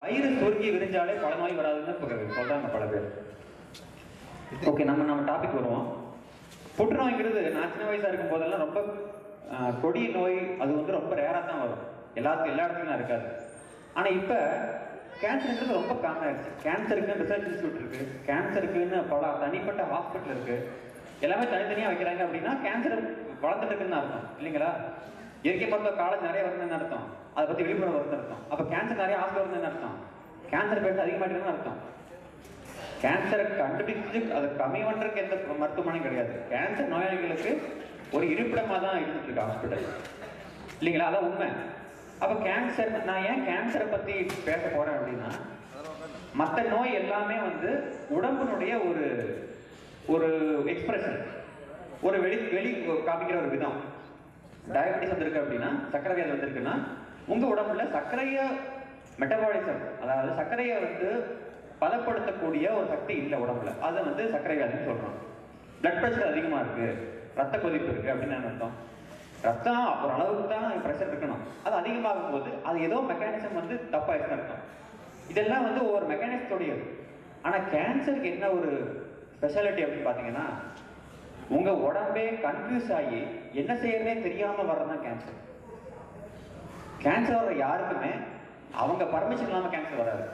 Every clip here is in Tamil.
வயிறு சுருங்கி விரிஞ்சாலே பல நோய் வராதுன்னு சொல்றாங்க பல பேர். ஓகே, நம்ம டாபிக் வருவோம். புற்றுநோய்ங்கிறது நான் சின்ன வயசா இருக்கும் போதெல்லாம் ரொம்ப கொடிய நோய். அது வந்து ரொம்ப ரேரா தான் வரும், எல்லா இடத்துலையும் இருக்காது. ஆனா இப்ப கேன்சருங்கிறது ரொம்ப காமன் ஆயிடுச்சு. கேன்சருக்குன்னு ரிசர்ச் இன்ஸ்டியூட் இருக்கு, கேன்சருக்குன்னு பல தனிப்பட்ட ஹாஸ்பிட்டல் இருக்கு. எல்லாமே தனித்தனியா வைக்கிறாங்க. அப்படின்னா கேன்சர் வளர்ந்துட்டு இருக்குன்னு அர்த்தம் இல்லைங்களா? இயற்கை மருத்துவ காலேஜ் நிறைய வருதுன்னு அர்த்தம், அதை பத்தி விழிப்புணர்வு வருதுன்னு அர்த்தம். அப்ப கேன்சர் நிறைய ஹாஸ்பிட்டல் வருதுன்னு அர்த்தம், கேன்சர் பேர் அதிகமாகிட்டு அர்த்தம். கேன்சரை கண்டுபிடிச்சு அதை கம்மி பண்றதுக்கு எந்த மருத்துவமனையும் கிடையாது. கேன்சர் நோயாளிகளுக்கு ஒரு இருப்பிடமா தான் இருந்துட்டு இருக்கு ஹாஸ்பிட்டல் இல்லைங்களா? அதான் உண்மை. அப்ப கேன்சர், நான் ஏன் கேன்சரை பத்தி பேச போறேன் அப்படின்னா, மற்ற நோய் எல்லாமே வந்து உடம்பினுடைய ஒரு ஒரு எக்ஸ்பிரஷன், ஒரு வெளி காமிக்கிற ஒரு விதம். டயபெட்டிஸ் வந்திருக்கு அப்படின்னா, சர்க்கரை வியாதி வந்திருக்குன்னா, உங்க உடம்புல சர்க்கரைய மெட்டபாலிசம், அதாவது சர்க்கரையை வந்து பலப்படுத்தக்கூடிய ஒரு சக்தி இல்லை உடம்புல. அதை வந்து சர்க்கரை வியாதின்னு சொல்றோம். பிளட் ப்ரெஷர் அதிகமா இருக்கு, ரத்த கொதிப்பு இருக்கு அப்படின்னு அர்த்தம். ரத்தம் ஒரு அளவுக்கு தான் ப்ரெஷர் இருக்கணும். அது அதிகமாகும் போது அது ஏதோ மெக்கானிசம் வந்து தப்பாயிருக்குன்னு அர்த்தம். இதெல்லாம் வந்து ஒவ்வொரு மெக்கானிசத்தோடையது. ஆனா கேன்சருக்கு என்ன ஒரு ஸ்பெஷாலிட்டி அப்படின்னு பாத்தீங்கன்னா, உங்க உடம்பே கன்ஃபியூஸ் ஆகி என்ன செய்யறதே தெரியாம வர்றதுதான் கேன்சர். கேன்சர் வர்ற யாருக்குமே அவங்க பர்மிஷன் இல்லாம கேன்சர் வராது.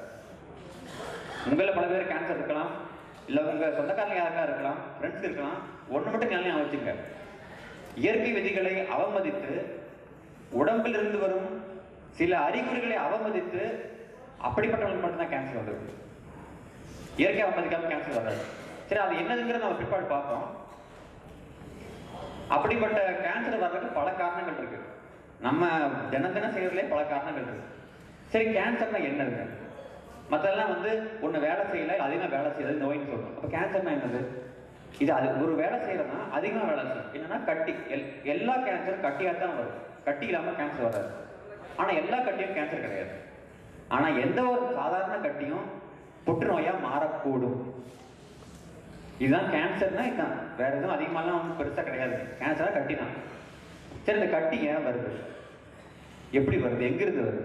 உங்களை பல பேர் கேன்சர் இருக்கலாம், இல்ல உங்க சொந்தக்காரங்க யாருக்கா இருக்கலாம், ஃப்ரெண்ட்ஸ் இருக்கலாம். ஒண்ணு மட்டும் ஞாபகம் வச்சுங்க, இயற்கை விதிகளை அவமதித்து, உடம்பில் இருந்து வரும் சில அறிகுறிகளை அவமதித்து, அப்படிப்பட்டவங்களுக்கு மட்டும்தான் கேன்சர் வருது. இயற்கை அவமதிக்காம கேன்சர் வராது. சரி, அது என்னதுங்கிறத நம்ம பிற்பாடு பார்ப்போம். அப்படிப்பட்ட கேன்சர் வர்றதுக்கு பல காரணங்கள் இருக்கு. நம்ம தினம் செய்யறதுலே பல காரணங்கள் இருக்கு. சரி, கேன்சர்னா என்னது? மற்றெல்லாம் வந்து ஒன்று வேலை செய்யல, அதிகமாக வேலை செய்யறது நோயின்னு சொல்றோம். அப்போ கேன்சர்னா என்னது? இது அது ஒரு வேலை செய்யறதுனா அதிகமாக வேலை செய்யும். என்னன்னா கட்டி, எல்லா கேன்சரும் கட்டியாக தான் வரும், கட்டி இல்லாமல் கேன்சர் வராது. ஆனால் எல்லா கட்டியும் கேன்சர் கிடையாது. ஆனால் எந்த ஒரு சாதாரண கட்டியும் புற்றுநோயா மாறக்கூடும். இதுதான் கேன்சர்னா இதுதான், வேற எதுவும் அதிகமாலாம் ஒன்றும் பெருசாக கிடையாது. கேன்சரா கட்டி தான். சரி, இந்த கட்டி ஏன் வருது, எப்படி வருது, எங்கிருந்து வருது?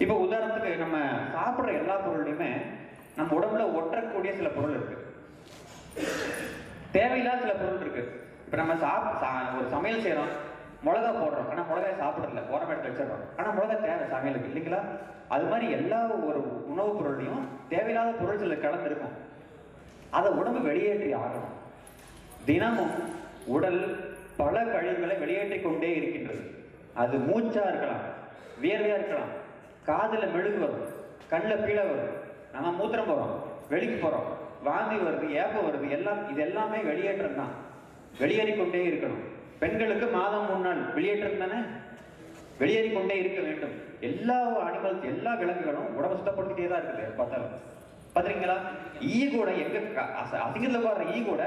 இப்போ உதாரணத்துக்கு நம்ம சாப்பிட்ற எல்லா பொருளையுமே நம்ம உடம்புல ஒட்டக்கூடிய சில பொருள் இருக்கு, தேவையில்லாத சில பொருள் இருக்கு. இப்போ நம்ம ஒரு சமையல் செய்யறோம், மிளகா போடுறோம், ஆனால் மிளகாய் சாப்பிடல, உரம் எடுத்து வச்சிடறோம். ஆனால் மிளகா தேவை சமையலுக்கு இல்லைங்களா? அது மாதிரி எல்லா ஒரு உணவுப் பொருளையும் தேவையில்லாத பொருள் சில கலந்து இருக்கும். அதை உடம்பு வெளியேற்றி ஆகணும். தினமும் உடல் பல கழிவுகளை வெளியேற்றி கொண்டே இருக்கின்றது. அது மூச்சா இருக்கலாம், வியர்வையா இருக்கலாம், காதுல மெழுகு வரும், கண்ணில் பீழ வரும், நம்ம மூத்திரம் போறோம், வெளிக்கு போறோம், வாந்தி வருது, ஏப்பம் வருது, இது எல்லாமே வெளியேற்றம் தான். வெளியேறிக்கொண்டே இருக்கணும். பெண்களுக்கு மாதம் 3 நாள் வெளியேற்றம் தானே, வெளியேறிக்கொண்டே இருக்க வேண்டும். எல்லா அனிமல்ஸ், எல்லா விலங்குகளும் உடம்பை சுத்தப்படுத்திட்டே தான் இருக்குது. பாத்துறீங்களா? ஈ கூட எங்க அசிங்கத்துல போடுற ஈ கூட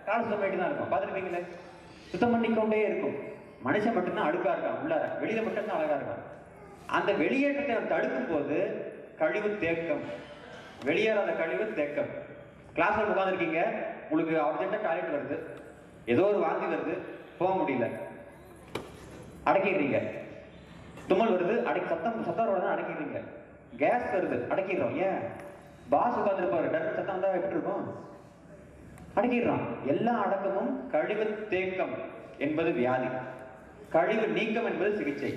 கால சுத்தம் பண்ணிட்டு தான் இருக்கும். பாத்துருப்பீங்களே, சுத்தம் பண்ணிக்கொண்டே இருக்கும். மனுஷன் மட்டும்தான் அழுக்கா இருக்கான், உள்ளார வெளியில மட்டும்தான் அழகா இருக்கான். அந்த வெளியேற்றத்தை தடுக்கும் போது கழிவு தேக்கம், வெளியேறாத கழிவு தேக்கம். கிளாஸ்ல உட்காந்துருக்கீங்க, உங்களுக்கு அர்ஜென்ட்டா டாய்லெட் வருது, ஏதோ ஒரு வாந்தி வருது, போக முடியல, அடக்கிடுறீங்க. தும்மல் வருது, சத்தம் வருது, அடக்கிடுறீங்க. கேஸ் வருது, அடக்கிடுறோம். ஏன்? பாஸ் உட்காந்துருப்பாரு, டர் சத்தம் வந்தா எப்படி இருக்கும்? அடக்கிடுறான். எல்லா அடக்கமும் கழிவு தேக்கம் என்பது வியாதி, கழிவு நீக்கம் என்பது சிகிச்சை.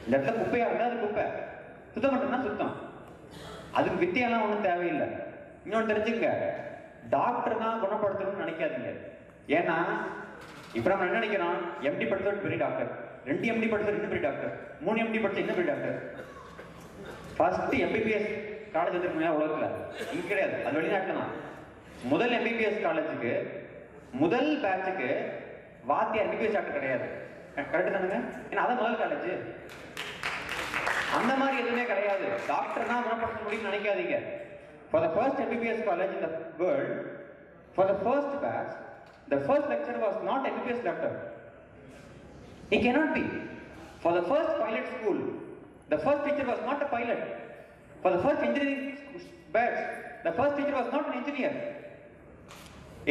இந்த இடத்துல குப்பையா இருந்தா அது குப்பை, சுத்தம் மட்டும்தான் சுத்தம். அதுக்கு வித்தியெல்லாம் ஒன்றும் தேவையில்லை. இன்னொன்று தெரிஞ்சுங்க, டாக்டர் தான் குணப்படுத்தணும்னு நினைக்காதீங்க. ஏன்னா இப்ப நம்ம என்ன நினைக்கிறோம், எம்டி படிச்ச பெரிய டாக்டர், 2 எம்டி படிச்ச இன்னும் பெரிய டாக்டர், 3 எம்டி படிச்ச இன்னும் பெரிய டாக்டர். ஃபர்ஸ்ட் எம்பிபிஎஸ் காலேஜ் வச்சிருக்கீங்க உலகத்துல, இங்க கிடையாது, அது வெளிநாட்டுல தான். முதல் எம்பிபிஎஸ் காலேஜுக்கு, முதல் பேட்சுக்கு வாத்தியார் எம்பிபிஎஸ் டாக்டர் கிடையாது. கரெக்ட் தானுங்க? ஏன்னா அதான் முதல் காலேஜ். அந்த மாதிரி எதுவுமே கிடையாது. டாக்டர் தான் குணப்படுத்த முடியும்னு நினைக்காதீங்க. For the first MBBS college in the world, for the first batch, the first lecturer was not MBBS doctor. He cannot be. For the first pilot school, the first teacher was not a pilot. For the first engineering batch, the first teacher was not an engineer.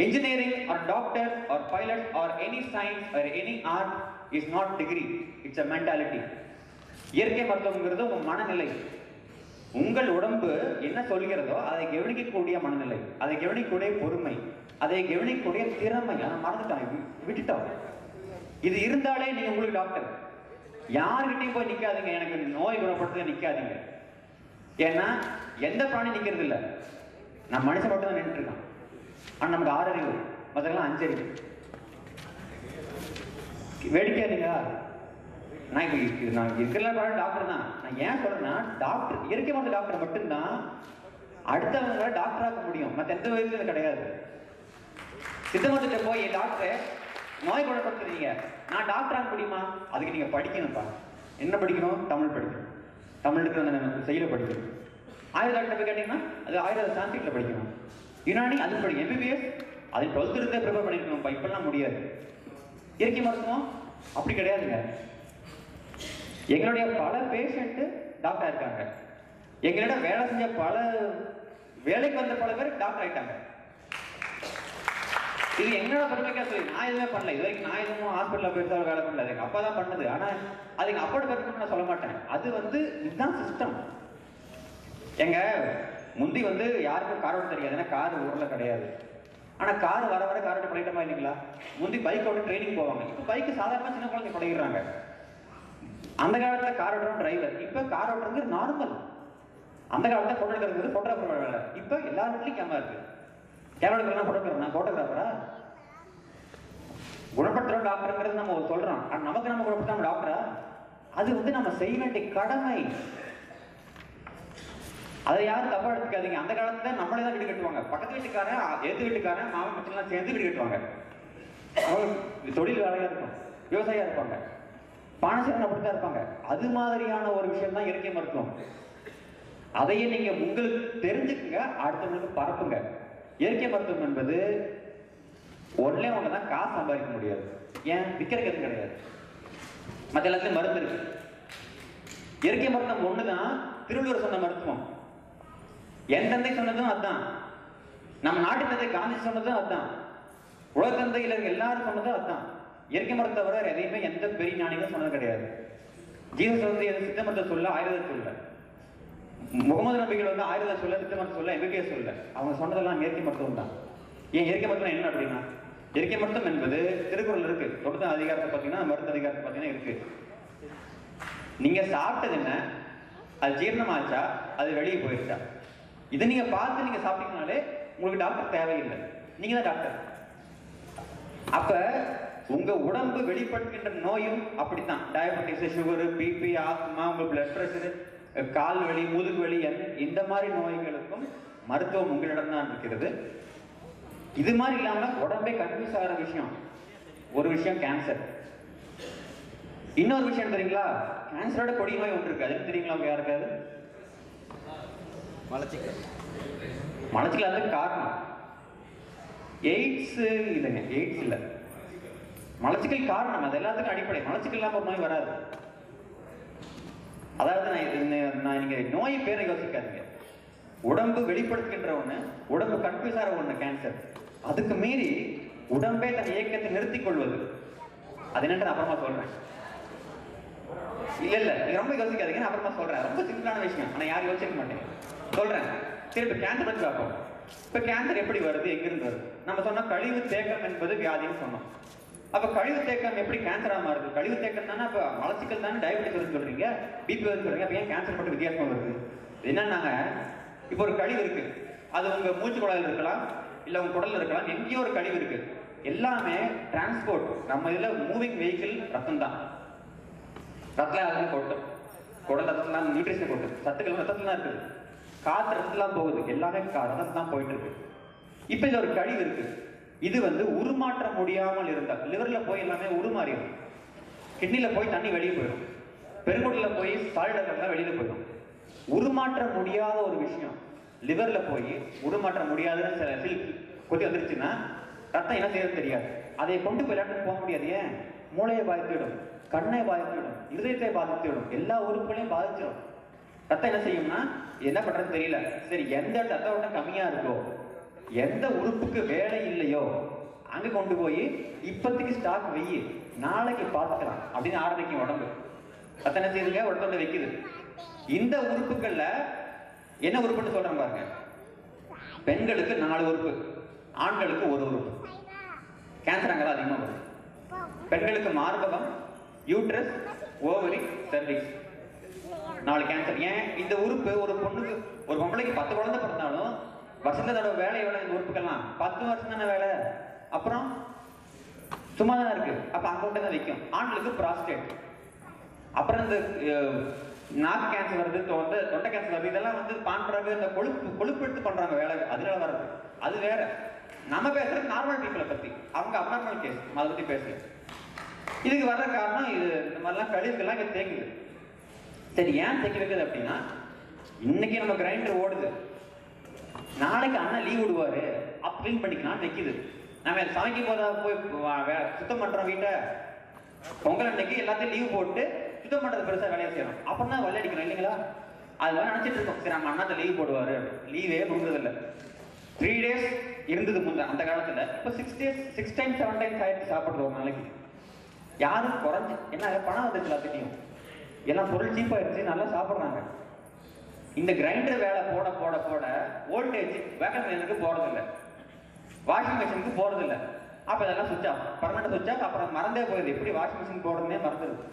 Engineering or doctor or pilot or any science or any art is not degree. It's a mentality. இயற்கை மருத்துவம்ங்கிறது உங்க மனநிலை. உங்கள் உடம்பு என்ன சொல்கிறதோ அதை கவனிக்கக்கூடிய மனநிலை, அதை கவனிக்கக்கூடிய பொறுமை, அதை கவனிக்கக்கூடிய திறமை. நான் மறந்துட்டேன், விட்டுட்டோம். இது இருந்தாலே நீங்க உங்களுக்கு டாக்டர். யாருக்கிட்டையும் போய் நிக்காதீங்க, எனக்கு நோய் குணப்படுத்த நிக்காதீங்க. ஏன்னா எந்த பிராணி நிக்கிறது இல்லை, நான் மனுஷன் மட்டும் தான் நின்றுட்டு இருக்கான். ஆனா நமக்கு 6 அறிவு, மற்றெல்லாம் 5 அறிவு. வேடிக்கையா நான் இருக்கிற டாக்டர் தான். நான் ஏன் சொல்றேன்னா, டாக்டர் இயற்கை மருத்துவ டாக்டர் மட்டும்தான் அடுத்தவங்க டாக்டர் ஆக்க முடியும், மற்ற எந்த வயசுல கிடையாது. சித்த மருத்துவத்தை போய் டாக்டர் நோய் குணப்படுத்துறீங்க, நான் டாக்டர் ஆக முடியுமா? அதுக்கு நீங்க படிக்கணும்ப்பா. என்ன படிக்கணும்? தமிழ் படிக்கணும், தமிழ் இருக்கிற செயலை படிக்கணும். ஆயுர்வேத டாக்டர் போய் கேட்டீங்கன்னா அது ஆயுர்வேத சான்ஸ்கிரிட்ல படிக்கணும். யுனானி அது படிக்கணும். MBBS அது 12th இருந்தே ப்ரிப்பேர் பண்ணிருக்கணும்ப்பா. இப்பெல்லாம் முடியாது. இயற்கை மருத்துவம் அப்படி கிடையாதுங்க. எங்களுடைய பல பேஷண்ட் டாக்டர் இருக்காங்க. எங்களிடம் வேலை செஞ்ச வேலைக்கு வந்த பல பேர் டாக்டர் ஆயிட்டாங்க. இது எங்களோட பெருமைக்கா சொல்லி நான் எதுவுமே பண்ணல. இது வரைக்கும் நான் எதுவும் ஹாஸ்பிட்டல்ல போயிட்டு வேலை பண்ணல. எங்க அப்பா தான் பண்ணது. ஆனா அது எங்க அப்போட பெருமை நான் சொல்ல மாட்டேன். அது இதுதான் சிஸ்டம். எங்க முந்தி யாருக்கும் கார் ஓட்ட தெரியாது, ஏன்னா கார் ஊர்ல கிடையாது. ஆனா கார் வர வர கார் ஓட்ட பழகிட்டமா இல்லைங்களா? முந்தி பைக் ஓட்ட ட்ரைனிங் போவாங்க. இப்ப பைக் சாதாரணமா சின்ன குழந்தை பழகிறாங்க. அந்த காலத்துல கார் ஓட்டுறோம் டிரைவர், இப்ப கார் ஓட்டுறது நார்மல். அந்த காலத்துல போட்டோ எடுக்கிறது போட்டோகிராஃபர் வேலை, இப்ப எல்லா வீட்லயும் கேமரா இருக்கு. கேமரா எடுக்கிறதா போட்டோகிராஃபர், நான் போட்டோகிராஃபரா? குணப்படுத்துறோம் டாக்டருங்கிறது நம்ம சொல்றோம். நமக்கு நம்ம குணப்படுத்தாம டாக்டரா? அது நம்ம செய்ய வேண்டிய கடமை. அதை யாரும் தப்பா எடுத்துக்காதீங்க. அந்த காலத்துல நம்மளே தான் வீடு கட்டுவாங்க. பக்கத்து வீட்டுக்காரன், எதிர்த்து வீட்டுக்காரன், மாமன் மச்செல்லாம் சேர்ந்து வீடு கட்டுவாங்க. தொழில் வேலையா இருக்கும், விவசாயியா இருப்பாங்க, பானசேரன் அப்படித்தான் இருப்பாங்க. அது மாதிரியான ஒரு விஷயம் தான் இயற்கை மருத்துவம். அதையே நீங்க உங்களுக்கு தெரிஞ்சுக்குங்க, அடுத்தவங்களுக்கு பரப்புங்க. இயற்கை மருத்துவம் என்பது ஒன்னே ஒண்ணுதான், காசு சம்பாதிக்க முடியாது. ஏன்? விற்கிறது எதுவும் கிடையாது. மற்ற எல்லாத்துலயும் மருந்து இருக்கு. இயற்கை மருத்துவம் ஒண்ணுதான். திருவள்ளுவர் சொன்ன மருத்துவம், என் தந்தை சொன்னதும் அதுதான். நம்ம நாட்டு தந்தை காந்தி சொன்னதும் அதுதான். உலக தந்தையில எல்லாரும் சொன்னதும் அதுதான். இயற்கை மருத்துவ தவிர எதையுமே எந்த பெரிய ஞானிகளும் சொன்னது கிடையாது. ஜீவன் சித்த மருத்துவ சொல்ல, ஆயுர்வேத சொல்ல, முகமது நபிகள் ஆயுர்வேத சொல்ல, சித்த மருத்துவ சொல்ல, MBBS சொல்ல. அவங்க சொன்னதெல்லாம் இயற்கை மருத்துவம் தான். ஏன் இயற்கை மருத்துவம் என்ன அப்படின்னா, இயற்கை மருத்துவம் என்பது திருக்குறள் இருக்கு. 9 அதிகாரத்தை பார்த்தீங்கன்னா, மருத்துவ அதிகாரத்தை பார்த்தீங்கன்னா இருக்கு. நீங்க சாப்பிட்டது என்ன, அது ஜீரணமாச்சா, அது வெளியே போயிருச்சா, இதை நீங்க பார்த்து நீங்க சாப்பிட்டீங்கனாலே உங்களுக்கு டாக்டர் தேவையில்லை, நீங்க தான் டாக்டர். அப்ப உங்க உடம்பு வெளிப்படுத்துகின்ற நோயும் அப்படித்தான். டயபெட்டிஸ், சுகர், பிபி, ஆஸ்துமா, உங்க பிளட் பிரஷர், கால் வலி, முதுகு வலி, இந்த மாதிரி நோய்களுக்கும் மருத்துவம் உங்களிடம் தான் இருக்கிறது. இது மாதிரி இல்லாம உடம்பே கன்ஃபியூஸ் ஆகிற விஷயம் ஒரு விஷயம் கேன்சர். இன்னொரு விஷயம் தெரியுங்களா? கேன்சரோட கொடிய நோய் ஒன்று இருக்கு. அது தெரியுங்களா உங்க யாருக்காவது? மலச்சிக்கல். மலச்சிக்கல் அதுக்கு காரணம் எய்ட்ஸ் இல்லைங்க. எய்ட்ஸ் இல்லை, மலச்சிக்கல் காரணம். அது எல்லாத்துக்கும் அடிப்படை. மலச்சிக்கல் இல்லாம நோய் வராது. அதாவது நான் நீங்க நோய் பேரை யோசிக்காதீங்க. உடம்பு வெளிப்படுத்துகின்ற ஒண்ணு, உடம்பு கன்ஃபியூஸ் ஆகிற ஒண்ணு கேன்சர். அதுக்கு மீறி உடம்பே தன் இயக்கத்தை நிறுத்திக் கொள்வது, அது என்னன்னு அப்புறமா சொல்றேன். இல்ல நீங்க ரொம்ப யோசிக்காதீங்க, நான் அப்புறமா சொல்றேன். ரொம்ப சிம்பிளான விஷயம், ஆனா யாரும் யோசிக்க மாட்டேங்க. சொல்றேன். சரி, இப்ப கேன்சர் பத்தி பார்ப்போம். இப்ப கேன்சர் எப்படி வருது, எங்கிருந்து வருது? நம்ம சொன்னோம் கழிவு தேக்கம் என்பது வியாதின்னு சொன்னோம். அப்ப கழிவு தேக்கம் எப்படி கேன்சரா மாறுது? கழிவு தேக்கம் தானே. அப்ப மலச்சிக்கல் தானே டயபெட்டிஸ் வருதுன்னு சொல்றீங்க, பிபி வருதுன்னு சொல்றீங்க. அப்ப ஏன் கேன்சர் மட்டும் வித்தியாசமா வருது? என்னன்னாங்க, இப்போ ஒரு கழிவு இருக்கு, அது உங்க மூச்சு குழாயில் இருக்கலாம், இல்ல உங்க குடல்ல இருக்கலாம், எங்கேயோ ஒரு கழிவு இருக்கு. எல்லாமே டிரான்ஸ்போர்ட். நம்ம இதுல மூவிங் வெஹிக்கிள் ரத்தம் தான். ரத்தம் கொட்டும், குடல் ரத்தம் நியூட்ரிஷன் கொட்டும், சத்துக்கள் ரத்தத்துல தான் இருக்குது, காற்று ரத்தத்துலாம் போகுது, எல்லாமே ரத்தம் தான் போயிட்டு இருக்கு. இப்ப இதுல ஒரு கழிவு இருக்கு. இது உருமாற்ற முடியாமல் இருந்தால் லிவர்ல போய் எல்லாமே உருமாறிடும், கிட்னில போய் தண்ணி வெளியே போயிடும், பெருங்குடல்ல போய் சால்டெல்லாம் வெளியில போயிடும். உருமாற்ற முடியாத ஒரு விஷயம் லிவர்ல போய் உருமாற்ற முடியாதுன்னு சில கொதி வந்துருச்சுன்னா ரத்தம் என்ன செய்யறது தெரியாது. அதை கொண்டு போய் போக முடியாது. ஏன்? மூளையை பாதித்துவிடும், கண்ணை பாதித்துவிடும், இருதயத்தை பாதித்துவிடும், எல்லா உறுப்புகளையும் பாதிச்சிடும். ரத்தம் என்ன செய்யும்னா என்ன பண்றது தெரியல. சரி, எந்த ரத்த ஓட்டம் கம்மியா இருக்கோ, எந்த உறுப்புக்கு வேலை இல்லையோ அங்க கொண்டு போய் இப்பத்துக்கு ஸ்டாக் வெயி, நாளைக்கு பார்த்துக்கலாம் அப்படின்னு ஆரம்பிக்கும் உடம்பு. ரத்தம் என்ன செய்யுதுங்க? உடம்புல வைக்குது. இந்த உறுப்புகள்ல என்ன உறுப்புன்னு சொல்றேன் பாருங்க. பெண்களுக்கு 4 உறுப்பு, ஆண்களுக்கு 1 உறுப்பு. கேன்சர் அங்கதான் அதிகமா வரும். பெண்களுக்கு மார்பகம், யூட்ரஸ், ஓவரி, செர்விக்ஸ், 4 கேன்சர். ஏன் இந்த உறுப்பு ஒரு பொண்ணுக்கு, ஒரு பொம்பளைக்கு 10 குழந்தை பிறந்தாலும் வருஷத்தோட வேலை எவ்வளவு? இந்த உறுப்புக்கெல்லாம் 10 வருஷம் தானே வேலை, அப்புறம் சும்மா தான் இருக்கு. அப்ப அங்க விட்டு தான் வைக்கும். ஆண்களுக்கு ப்ராஸ்டேட், அப்புறம் இந்த நாக்கு கேன்சர் வருது, தொண்டை கேன்சர் வருது. இதெல்லாம் வந்து பான்றாங்க, இந்த கொழுப்பு எடுத்து பண்றாங்க வேலை, அதனால வருது. அது வேற. நம்ம பேசுறது நார்மல் பீப்புளை பத்தி, அவங்க அப்நார்மல் கேஸ், அதை பத்தி பேசல. இதுக்கு வர்ற காரணம் இது, இந்த மாதிரிலாம் கழிவுகள்லாம் இங்க தேங்குது. சரி, ஏன் தேக்கி வைக்குது அப்படின்னா, இன்னைக்கு நம்ம கிரைண்டர் ஓடுது, நாளைக்கு அண்ணன் லீவ் விடுவாரு, அப்ப கிளீன் பண்ணிக்கலாம் வைக்குது. நம்ம சமைக்கும் போதா போய் சுத்தம் பண்றோம் வீட்டை, பொங்கல் அன்னைக்கு எல்லாத்தையும் லீவ் போட்டு சுத்தம் பண்றது பெருசா வேலையை செய்யறோம். அப்புறம் தான் வள்ளி அடிக்கணும் இல்லைங்களா? அதெல்லாம் நினைச்சிட்டு இருக்கோம், சரி நம்ம அண்ணாத்த லீவ் போடுவாரு. லீவே முடிஞ்சது இல்லை. 3 days இருந்தது அந்த காலத்துல. இப்போ 6 days, 6 times 7 times ஆயிடுச்சு சாப்பிடுறது ஒரு நாளைக்கு. யாரும் குறைஞ்சு என்ன பணம் வந்துச்சு, எல்லாத்தையும் எல்லாம் பொருள் சீப்பாயிடுச்சு, நல்லா சாப்பிடுறாங்க. இந்த கிரைண்டர் வேலை போட போட போட வோல்டேஜ் வேக்கன் கிரைண்டருக்கு போறதில்லை, வாஷிங் மிஷினுக்கு போறதில்லை. அப்ப இதெல்லாம் சுவிட்ச் ஆஃப், பர்மனெண்ட் சுவிட்ச் ஆஃப். அப்புறம் மறந்தே போகுது, எப்படி வாஷிங் மிஷின் போடுறதுனே மறந்துடுது,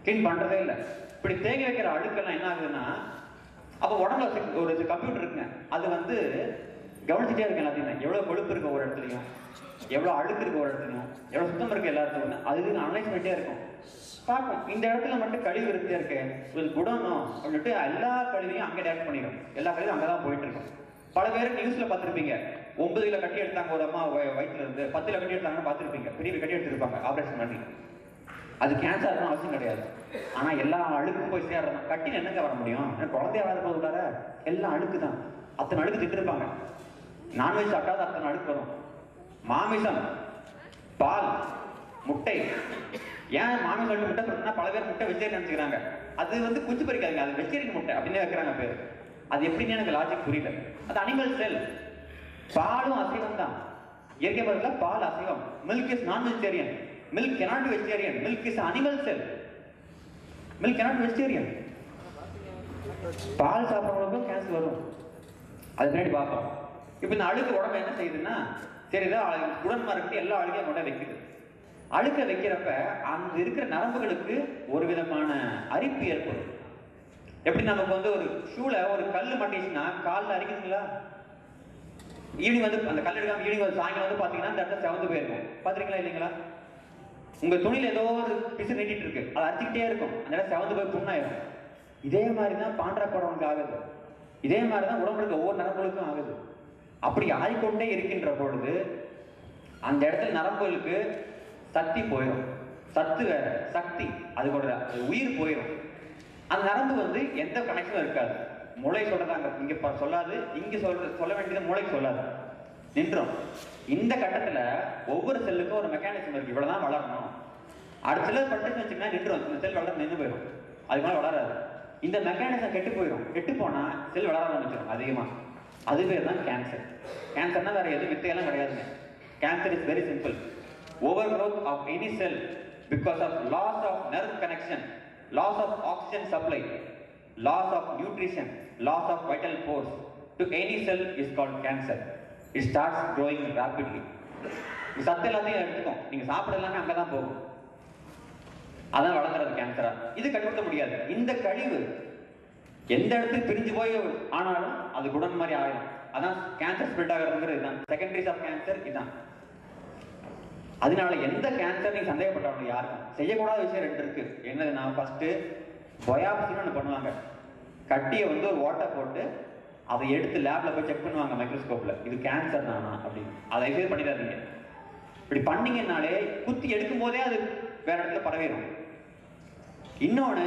கிளீன் பண்றதே இல்லை. இப்படி தேங்கி வைக்கிற அழுக்கெல்லாம் என்ன ஆகுதுன்னா, அப்போ உடம்புல ஒரு கம்ப்யூட்டர் இருக்குங்க, அது வந்து கவனிச்சுட்டே இருக்கு எல்லாத்தையும். எவ்வளவு கொழுப்பு இருக்கு ஒரு இடத்துலையும், எவ்வளவு அழுக்கு இருக்கு ஒரு இடத்துலையும், எவ்வளவு சுத்தம் இருக்கு எல்லா இடத்துலையும், அது அனலைஸ் பண்ணிட்டே இருக்கும். பார்க்கும் இந்த இடத்துல மட்டும் கழிவு இருந்தே இருக்கு, இது குடணும் அப்படின்ட்டு எல்லா கழிவையும் அங்கே டேரக்ட் பண்ணிடும். எல்லா கழிவும் அங்கதான் போயிட்டு இருக்கும். பல பேர் நியூஸ்ல பார்த்துருப்பீங்க, 9 கிலோ கட்டி எடுத்தாங்க ஒரு அம்மா வயிற்றுல இருந்து, 10 கிலோ கட்டி எடுத்தாங்கன்னு பார்த்துருப்பீங்க. பெரிய கட்டி எடுத்துருப்பாங்க ஆபரேஷன் பண்ணி. அது கேன்சர் தான் அவசியம் கிடையாது. ஆனா எல்லா அழுக்கும் போய் சேர்றோம். கட்டின்னு என்னங்க வர முடியும்? குழந்தைய வளர போது உள்ளார எல்லாம் அழுக்கு தான். அத்தனை அழுக்கு திட்டிருப்பாங்க. நான்வெஜ் சாப்பிட்டாது அத்தனை அழுக்கு வரும். மாமிசம், பால், முட்டை. ஏன் மாமிசம் முட்டை சொல்றேன்னா, பல பேர் முட்டை வெஜிடேரியன் நினைச்சுக்கிறாங்க. அது வந்து குஞ்சு பறிக்காதுங்க, அது வெஜிடேரியன் முட்டை அப்படின்னு வைக்கிறாங்க பேர். அது எப்படின்னு எனக்கு லாஜிக் புரியல. அது அனிமல் செல். பாலும் அசைவம் தான். இயற்கை முறையில பால் அசைவம். மில்க் இஸ் நான் vegetarian. Milk cannot be vegetarian. Milk is animal cell. Milk cannot be vegetarian. பால் சாப்பிட்றவங்களுக்கும் கேன்சர் வரும். அது பின்னாடி பார்ப்போம். இப்போ இந்த அழுக்கு உடம்பு என்ன செய்யுதுன்னா, சரிதான் உடம்பு இருக்கு, எல்லா அழுக்கையும் கொண்ட வைக்குது. அழுக்க வைக்கிறப்ப அங்க இருக்கிற நரம்புகளுக்கு ஒரு விதமான அரிப்பு ஏற்படும். எப்படி நமக்கு வந்து ஒரு ஷூல ஒரு கல் மாட்டிச்சுன்னா காலில் அரிக்குதுங்களா? ஈவினிங் வந்து அந்த கல் எடுக்காம ஈவினிங் வந்து சாயங்காலம் வந்து பாத்தீங்கன்னா அந்த இடத்துல செவந்து போயிருக்கும். பாத்திருக்கீங்களா இல்லைங்களா? உங்க துணியில ஏதோ ஒரு பிசு நீட்டிட்டு இருக்கு, அது அரிச்சுக்கிட்டே இருக்கும், அந்த இடம் செவந்து போய் புண்ணாயிரும். இதே மாதிரிதான் பாண்டறப்படவனுக்கு ஆகுது. இதே மாதிரிதான் உடம்புக்கு ஒவ்வொரு நரம்புகளுக்கும் ஆகுது. அப்படி ஆய்கொண்டே இருக்கின்ற பொழுது அந்த இடத்துல நரம்புகளுக்கு சக்தி போயிடும். சத்து வேற, சக்தி அது கூட உயிர் போயிடும். அந்த நரம்பு வந்து எந்த கனெக்ஷனும் இருக்காது. மூளை சொல்றதாங்க இங்க சொல்லாது, இங்க சொல்ல வேண்டியது மூளைக்கு சொல்லாது, நின்றோம். இந்த கட்டத்துல ஒவ்வொரு செல்லுக்கும் ஒரு மெக்கானிசம் இருக்கு, இவ்வளவுதான் வளரணும். அடுத்த செல் பட்டு வச்சுன்னா நின்றோம், இந்த செல் வளர நின்று போயிடும், அது மேலே வளராது. இந்த மெக்கானிசம் கெட்டு போயிடும். கெட்டு போனா செல் வளர ஆரம்பிச்சிடும் அதிகமா. அது பேர் தான் கேன்சர். கேன்சர்னா வேற எதுவும் வித்தையெல்லாம் கிடையாதுங்க. Cancer is very simple. Over growth of any cell because of loss of nerve connection, loss of oxygen supply, loss of nutrition, loss of vital force to any cell is called cancer. It starts growing rapidly. சத்து எல்லாத்தையும் எடுத்துக்கும், நீங்க சாப்பிட எல்லாமே அங்கதான் போகும். அதான் வளர்ந்துறது கேன்சரா. இது கட்டுப்படுத்த முடியாது. இந்த கழிவு எந்த இடத்துக்கு பிரிஞ்சு போய் ஆனாலும் அது குடன் மாதிரி ஆயிடும். அதான் கேன்சர் ஸ்ப்ரெட் ஆகிறதுங்கிறது இதுதான். செகண்டரிஸ் ஆஃப் கேன்சர் இதுதான். அதனால எந்த கேன்சர் நீங்க சந்தேகப்பட்டவங்க யாருக்கும் செய்யக்கூடாத விஷயம் 2 இருக்கு. என்னதுன்னா, ஃபர்ஸ்ட் பயாப்சின்னு ஒன்று பண்ணுவாங்க. கட்டியை வந்து ஒரு ஓட்டை போட்டு அதை எடுத்து லேப்ல போய் செக் பண்ணுவாங்க மைக்ரோஸ்கோப்ல, இது கேன்சர் தானா அப்படின்னு. அதை சேவ் பண்ணிடாதீங்க. இப்படி பண்ணீங்கன்னாலே குத்தி எடுக்கும் போதே அது வேற இடத்துல பரவிடும். இன்னொன்னு,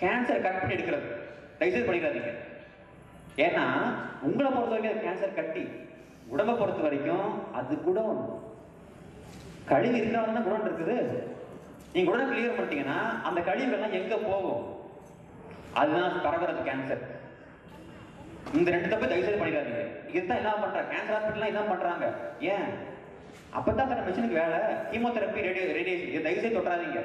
கேன்சர் கட் பண்ணி எடுக்கிறது தயவுசெய்து பண்ணிடாதீங்க. ஏன்னா உங்களை பொறுத்த வரைக்கும் அது கேன்சர் கட்டி, உடம்பை பொறுத்த வரைக்கும் அது கூட கழிவு இருக்கிறாலும் தான் குடம் இருக்குது. நீங்க உடனே கிளியர் பண்ணிட்டீங்கன்னா அந்த கழிவுகள்லாம் எங்க போகும்? அதுதான் பரவுறது கேன்சர். இந்த 2 தப்பு தயவுசெய்து பண்ணிடாதீங்க. இதுதான் எல்லாம் பண்றாங்க, கேன்சர் ஹாஸ்பிட்டல்லாம் இதான் பண்றாங்க. ஏன்? அப்பதான் தர மிஷினுக்கு வேலை. கீமோதெரப்பி, ரேடியேஷன், இதை தயவுசெய்து தொட்டாதீங்க.